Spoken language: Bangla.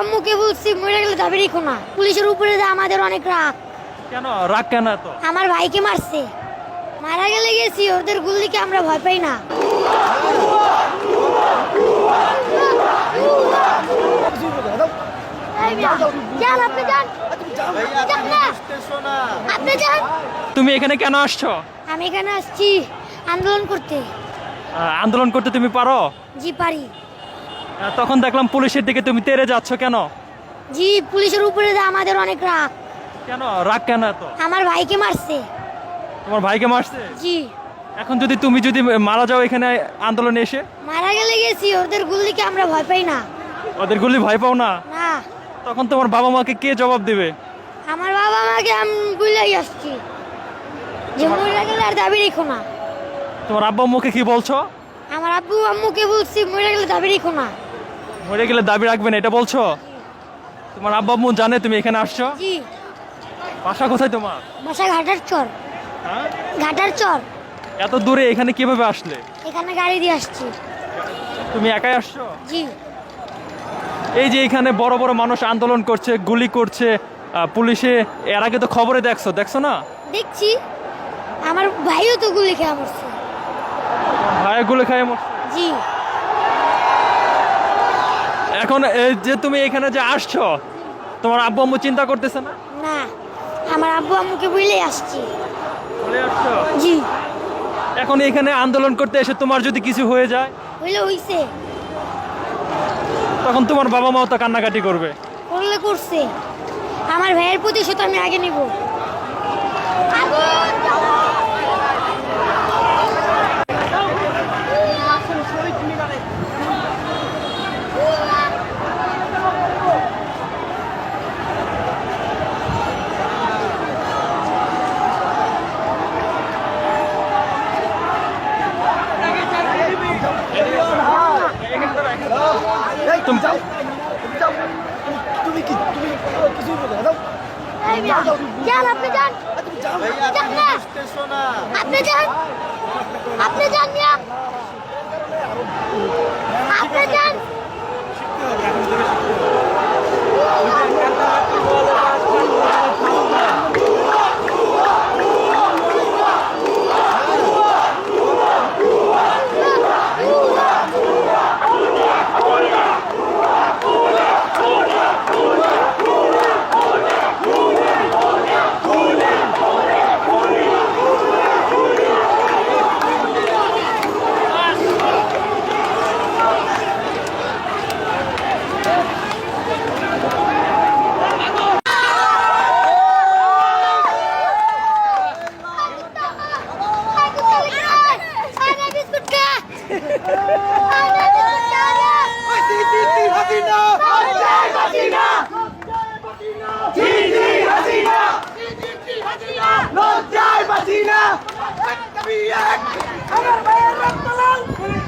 আম্মুকে বলছি মরে গেলে দাবি রেখো না। পুলিশের উপরে যে আমাদের অনেক রাগ। কেন রাগ কেন এত? আমার ভাইকে মারছে, মারা গেলে গেছি, ওদের গুলিকে আমরা ভয় পাই না। যান, আপনি যান। যান না। আপনি যান। তুমি এখানে কেন আসছো? আমি এখানে আসছি আন্দোলন করতে। আন্দোলন করতে তুমি পারো? জি পারি। তখন দেখলাম পুলিশের দিকে তুমি তেড়ে যাচ্ছ কেন? জি, পুলিশের উপরে যে আমাদের অনেক রাগ। কেন রাগ কেন এত? আমার ভাইকে মারছে। তোমার ভাইকে মারছে? জি। এখন তুমি যদি মারা যাও এখানে আন্দোলনে এসে? মারা গেলে গেছি, ওদের গুলিকে আমরা ভয় পাই না। ওদের গুলি ভয় পাও না? না। তখন তোমার বাবা মাকে কে জবাব দেবে? আমার বাবা মাকে আমি বুঝলাই আসছি যে মরে গেলে আর দাবি রেখো না। তোমার আব্বা আম্মুকে কি বলছো? আমার আব্বু আম্মুকে বলছি মরে গেলে দাবি রেখো না। মরে গেলে দাবি রাখবে না এটা বলছো? তোমার আব্বা আম্মু জানে তুমি এখানে আসছো? জি। বাসা কোথায় তোমার? বাসা ঘাটার চর। হ্যাঁ? ঘাটার চর। এত দূরে এখানে কিভাবে আসলে? এখানে গাড়ি দিয়ে আসছি। তুমি একাই আসছো? জি। এই যে এখানে বড় বড় মানুষ আন্দোলন করছে, গুলি করছে, পুলিশে এর আগে তো খবরে দেখছো না? দেখছি। আমার ভাইও তো গুলি খেয়ে মরছে। ভাইয়া গুলি খায় মরছে। জি। এখন এই যে তুমি এখানে যে আসছো, তোমার আব্বু আম্মু চিন্তা করতেছে না? না, আমার আব্বু আম্মুকে বুঝলেই আসছি। চলে আসছো? জি। এখন এখানে আন্দোলন করতে এসে তোমার যদি কিছু হয়ে যায় হইলে হইছে। তখন তোমার বাবা মাও তো কান্নাকাটি করবে। করলে করছে। আমার ভাইয়ের প্রতিশোধ আমি আগে নিব। তুমি যান, আপনি যান। যান না। আপনি যান। আপনি যান মিয়া। আপনি যান। আমার ভাইয়ের রক্ত লাল। পুলিশ